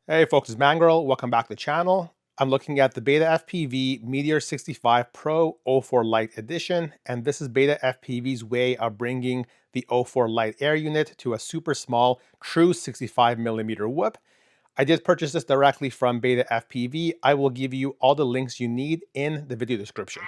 Hey folks, it's Mangrel. Welcome back to the channel. I'm looking at the BetaFPV Meteor65 Pro 04 Lite Edition, and this is BetaFPV's way of bringing the 04 Lite Air unit to a super small, true 65mm whoop. I did purchase this directly from BetaFPV. I will give you all the links you need in the video description.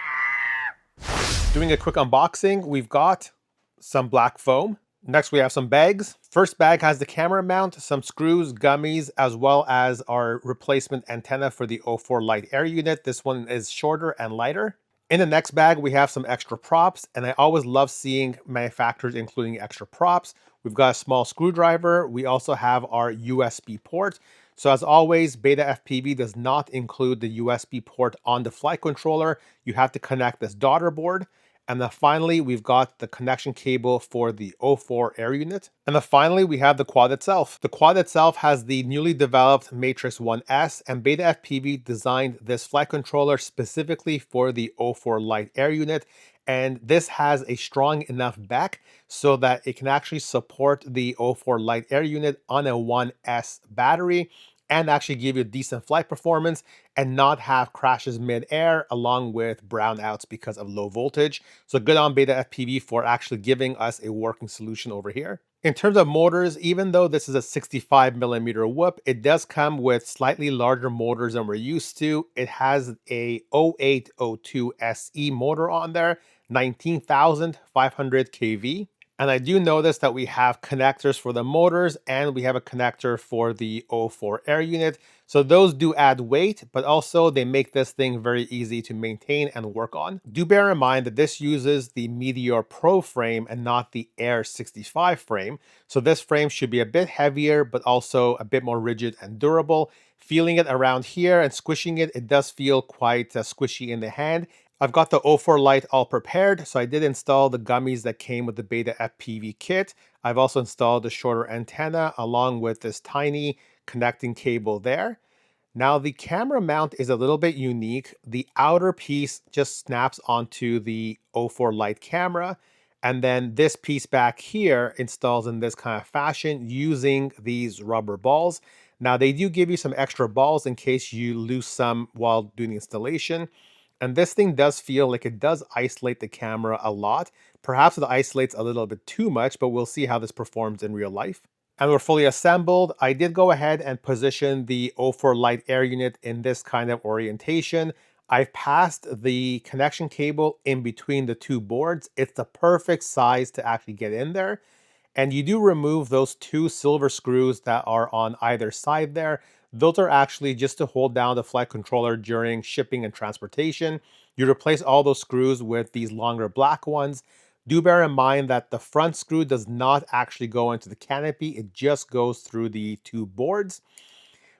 Doing a quick unboxing, we've got some black foam. Next, we have some bags. First bag has the camera mount, some screws, gummies, as well as our replacement antenna for the 04 Lite Air unit. This one is shorter and lighter. In the next bag, we have some extra props, and I always love seeing manufacturers including extra props. We've got a small screwdriver. We also have our USB port. So as always, BetaFPV does not include the USB port on the flight controller. You have to connect this daughter board. And then finally, we've got the connection cable for the 04 Air unit. And then finally, we have the quad itself. The quad itself has the newly developed Matrix 1S, and BetaFPV designed this flight controller specifically for the 04 Lite Air unit. And this has a strong enough back so that it can actually support the 04 Lite Air unit on a 1S battery and actually give you decent flight performance and not have crashes mid-air along with brownouts because of low voltage. So good on BetaFPV for actually giving us a working solution over here. In terms of motors, even though this is a 65mm whoop, it does come with slightly larger motors than we're used to. It has a 0802 SE motor on there, 19,500 kV. And I do notice that we have connectors for the motors and we have a connector for the 04 Air unit. So those do add weight, but also they make this thing very easy to maintain and work on. Do bear in mind that this uses the Meteor Pro frame and not the Air 65 frame. So this frame should be a bit heavier, but also a bit more rigid and durable. Feeling it around here and squishing it, it does feel quite squishy in the hand. I've got the 04 Lite all prepared, so I did install the gummies that came with the BetaFPV kit. I've also installed the shorter antenna along with this tiny connecting cable there. Now the camera mount is a little bit unique. The outer piece just snaps onto the 04 Lite camera, and then this piece back here installs in this kind of fashion using these rubber balls. Now they do give you some extra balls in case you lose some while doing the installation. And this thing does feel like it does isolate the camera a lot. Perhaps it isolates a little bit too much, but we'll see how this performs in real life. And we're fully assembled. I did go ahead and position the 04 Lite Air unit in this kind of orientation. I've passed the connection cable in between the two boards. It's the perfect size to actually get in there. And you do remove those two silver screws that are on either side there. Those are actually just to hold down the flight controller during shipping and transportation. You replace all those screws with these longer black ones. Do bear in mind that the front screw does not actually go into the canopy. It just goes through the two boards.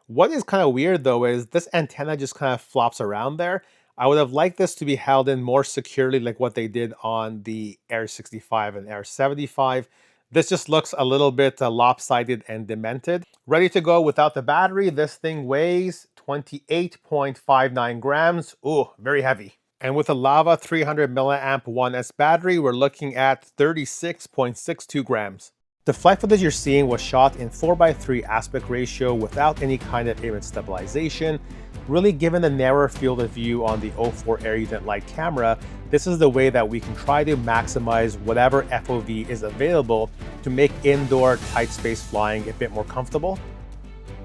What is kind of weird though is this antenna just kind of flops around there. I would have liked this to be held in more securely like what they did on the Air 65 and Air 75. This just looks a little bit lopsided and demented. Ready to go without the battery. This thing weighs 28.59 grams. Ooh, very heavy. And with a Lava 300 milliamp 1S battery, we're looking at 36.62 grams. The flight footage you're seeing was shot in 4:3 aspect ratio without any kind of image stabilization. Really, given the narrower field of view on the 04 Air unit Lite camera, this is the way that we can try to maximize whatever FOV is available to make indoor tight space flying a bit more comfortable.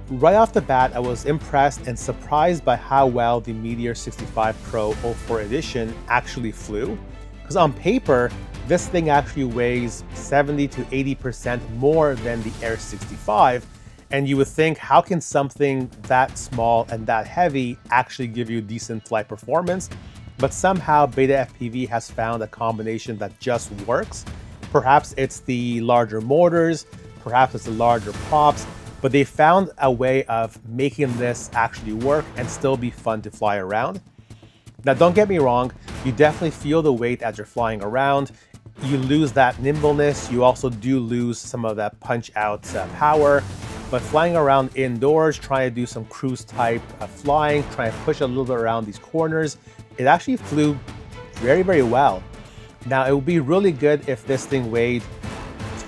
Right off the bat, I was impressed and surprised by how well the Meteor65 Pro 04 edition actually flew. Because on paper, this thing actually weighs 70 to 80% more than the Air 65. And you would think, how can something that small and that heavy actually give you decent flight performance? But somehow BetaFPV has found a combination that just works. Perhaps it's the larger motors, perhaps it's the larger props, but they found a way of making this actually work and still be fun to fly around. Now, don't get me wrong, you definitely feel the weight as you're flying around. You lose that nimbleness. You also do lose some of that punch out power. But flying around indoors, trying to do some cruise type flying, trying to push a little bit around these corners, it actually flew very, very well. Now, it would be really good if this thing weighed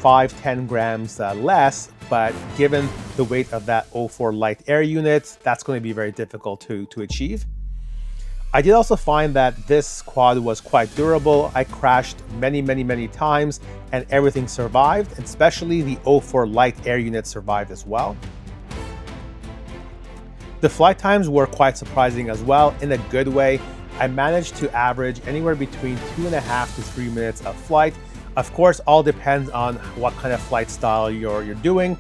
5-10 grams less, but given the weight of that 04 Lite air unit, that's going to be very difficult to achieve. I did also find that this quad was quite durable. I crashed many times and everything survived, especially the 04 Lite air unit survived as well. The flight times were quite surprising as well, in a good way. I managed to average anywhere between 2.5 to 3 minutes of flight. Of course, all depends on what kind of flight style you're doing,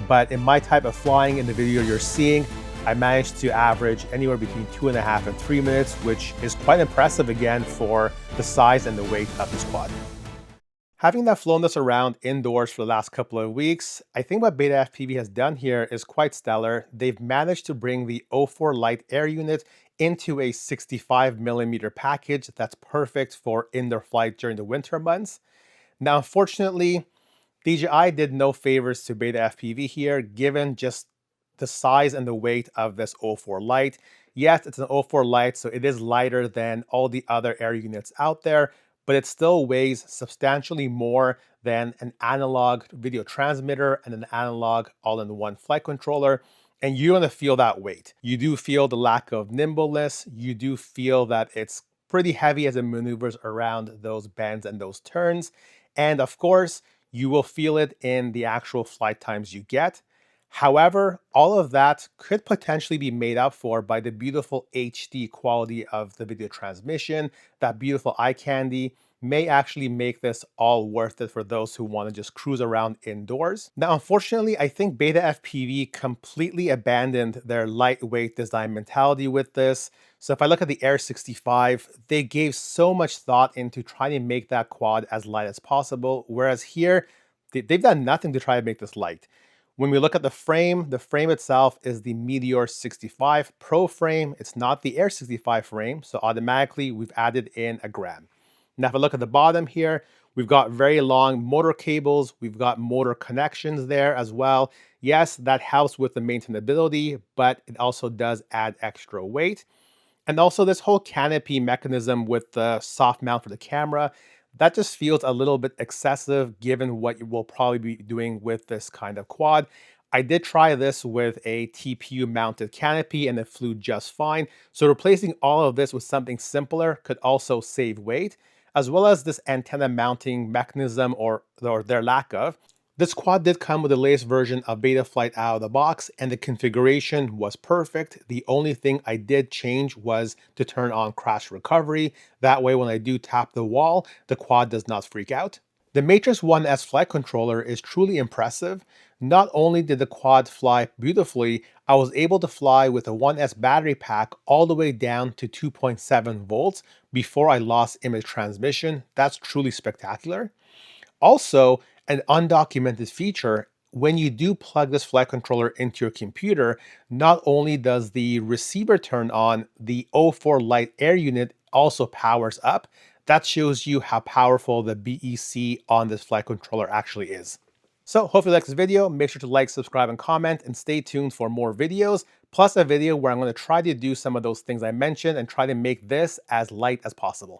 but in my type of flying, in the video you're seeing, I managed to average anywhere between 2.5 and 3 minutes, which is quite impressive again for the size and the weight of this quad. Having that flown this around indoors for the last couple of weeks, I think what BetaFPV has done here is quite stellar. They've managed to bring the 04 Lite air unit into a 65mm package that's perfect for indoor flight during the winter months. Now, unfortunately, DJI did no favors to BetaFPV here, given just the size and the weight of this 04 Lite. Yes, it's an 04 Lite, so it is lighter than all the other air units out there, but it still weighs substantially more than an analog video transmitter and an analog all-in-one flight controller. And you're going to feel that weight. You do feel the lack of nimbleness. You do feel that it's pretty heavy as it maneuvers around those bends and those turns. And of course, you will feel it in the actual flight times you get. However, all of that could potentially be made up for by the beautiful HD quality of the video transmission. That beautiful eye candy may actually make this all worth it for those who want to just cruise around indoors. Now, unfortunately, I think BetaFPV completely abandoned their lightweight design mentality with this. So if I look at the Air 65, they gave so much thought into trying to make that quad as light as possible, whereas here, they've done nothing to try to make this light. When we look at the frame itself is the Meteor65 Pro frame. It's not the Air 65 frame, so automatically we've added in a gram. Now, if I look at the bottom here, we've got very long motor cables. We've got motor connections there as well. Yes, that helps with the maintainability, but it also does add extra weight. And also this whole canopy mechanism with the soft mount for the camera, that just feels a little bit excessive given what you will probably be doing with this kind of quad. I did try this with a TPU mounted canopy and it flew just fine. So replacing all of this with something simpler could also save weight, as well as this antenna mounting mechanism or their lack of. This quad did come with the latest version of Betaflight out of the box, and the configuration was perfect. The only thing I did change was to turn on crash recovery. That way, when I do tap the wall, the quad does not freak out. The Matrix 1S flight controller is truly impressive. Not only did the quad fly beautifully, I was able to fly with a 1S battery pack all the way down to 2.7 volts before I lost image transmission. That's truly spectacular. Also, an undocumented feature, when you do plug this flight controller into your computer, not only does the receiver turn on, the 04 Lite air unit also powers up. That shows you how powerful the BEC on this flight controller actually is. So hopefully you like this video. Make sure to like, subscribe, and comment, and stay tuned for more videos, plus a video where I'm going to try to do some of those things I mentioned and try to make this as light as possible.